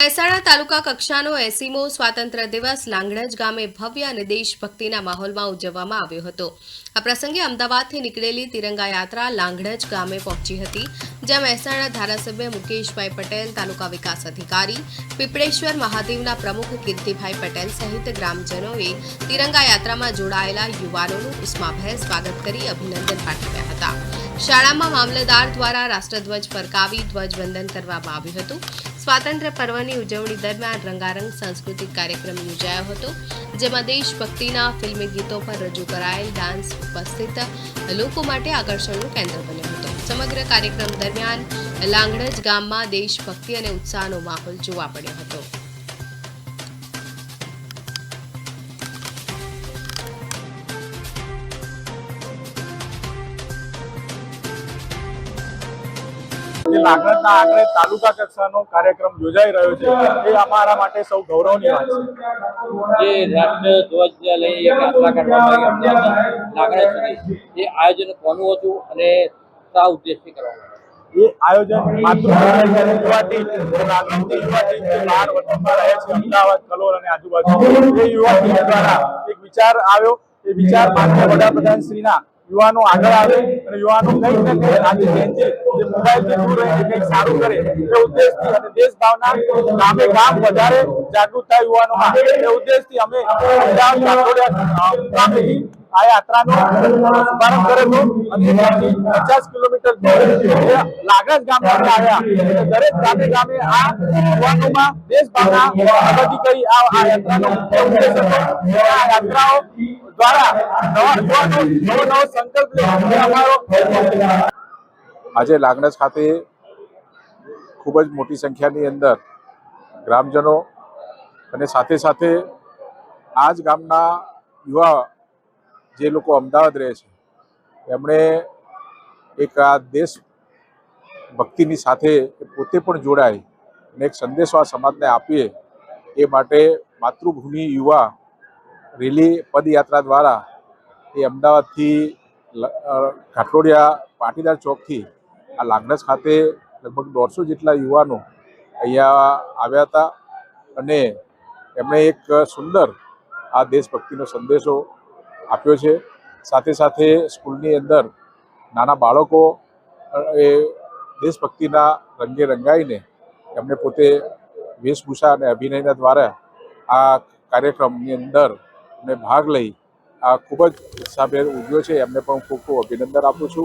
મહેસાણા તાલુકા કક્ષાનો 80મો સ્વાતંત્ર્ય દિવસ લાંગણજ ગામે ભવ્ય અને દેશભક્તિના માહોલમાં ઉજવવામાં આવ્યો હતો। આ પ્રસંગે અમદાવાદથી નીકળેલી તિરંગા યાત્રા લાંગણજ ગામે પહોંચી હતી, જ્યાં મહેસાણા ધારાસભ્ય મુકેશભાઈ પટેલ, તાલુકા વિકાસ અધિકારી પીપળેશ્વર મહાદેવના પ્રમુખ કીર્તિભાઈ પટેલ સહિત ગ્રામજનોએ તિરંગા યાત્રામાં જોડાયેલા યુવાનોનું ઉષ્માભેર સ્વાગત કરી અભિનંદન પાઠવ્યા હતા। શાળામાં મામલતદાર દ્વારા રાષ્ટ્રધ્વજ ફરકાવી ધ્વજવંદન કરવામાં આવ્યું હતું। સ્વાતંત્ર્ય પર્વની ઉજવણી દરમિયાન રંગારંગ સાંસ્કૃતિક કાર્યક્રમ યોજાયો હતો, જેમાં દેશભક્તિના ફિલ્મી ગીતો પર રજૂ કરાયેલ ડાન્સ ઉપસ્થિત લોકો માટે આકર્ષણનું કેન્દ્ર બન્યો હતો। સમગ્ર કાર્યક્રમ દરમિયાન લાંગણજ ગામમાં દેશભક્તિ અને ઉત્સાહનો માહોલ જોવા મળ્યો હતો। લાગણજના આંગણે તાલુકા કક્ષાનો કાર્યક્રમ યોજાઈ રહ્યો છે, એ અમારા માટે સૌ ગૌરવની વાત છે। જે રાષ્ટ્રધ્વજ લઈ એક યાત્રા કરવામાં આવી લાગણજ સુધી, એ આયોજન કોનું હતું અને શા ઉદ્દેશથી કરવામાં એ આયોજન માતૃભૂમિ યુવાટી લાગણજની યુવાટી જે બહાર વતનમાં રહે છે, અમદાવાદ, કલોલ અને આજુબાજુ, એ યુવાટી દ્વારા એક વિચાર આવ્યો। એ વિચાર માન્ય વડાપ્રધાન શ્રીના યુવાનો આગળ આવે અને યુવાનો કંઈક ને કંઈક આજે જે મોબાઈલથી દૂર રહીને કંઈક સારું કરે એ ઉદ્દેશથી અને દેશ ભાવના ગામે ગામ વધારે જાગૃત થાય યુવાનોમાં, એ ઉદ્દેશથી અમે ગામેથી આ યાત્રાનો શુભારંભ કર્યો અને 50 કિલોમીટર દૂર લાગણજ ગામમાં આવ્યા। દરેક ગામે ગામે આ યુવાનોમાં દેશ ભાવના પ્રગતિ કરી આ યાત્રાનો મુખ્ય ઉદ્દેશ હતો। આ યાત્રાઓ દ્વારા નવો સંકલ્પ લે અમારો। આજે લાગણજ ખાતે ખૂબ જ મોટી સંખ્યાની અંદર ગ્રામજનો અને સાથે સાથે આ જ ગામના યુવા જે લોકો અમદાવાદ રહે છે, એમણે એક આ દેશ ભક્તિની સાથે પોતે પણ જોડાય અને એક સંદેશો આ સમાજને આપીએ એ માટે માતૃભૂમિ યુવા રેલી પદયાત્રા દ્વારા એ અમદાવાદથી ઘાટલોડિયા પાટીદાર ચોકથી આ લાગણજ ખાતે લગભગ 150 જેટલા યુવાનો અહીંયા આવ્યા હતા અને એમણે એક સુંદર આ દેશભક્તિનો સંદેશો આપ્યો છે। સાથે સાથે સ્કૂલની અંદર નાના બાળકો એ દેશભક્તિના રંગે રંગાઈને એમને પોતે વેશભૂષા અને અભિનયના દ્વારા આ કાર્યક્રમની અંદર એમને ભાગ લઈ આ ખૂબ જ ઉત્સાહભેર ઉજવ્યો છે। એમને પણ ખૂબ ખૂબ અભિનંદન આપું છું।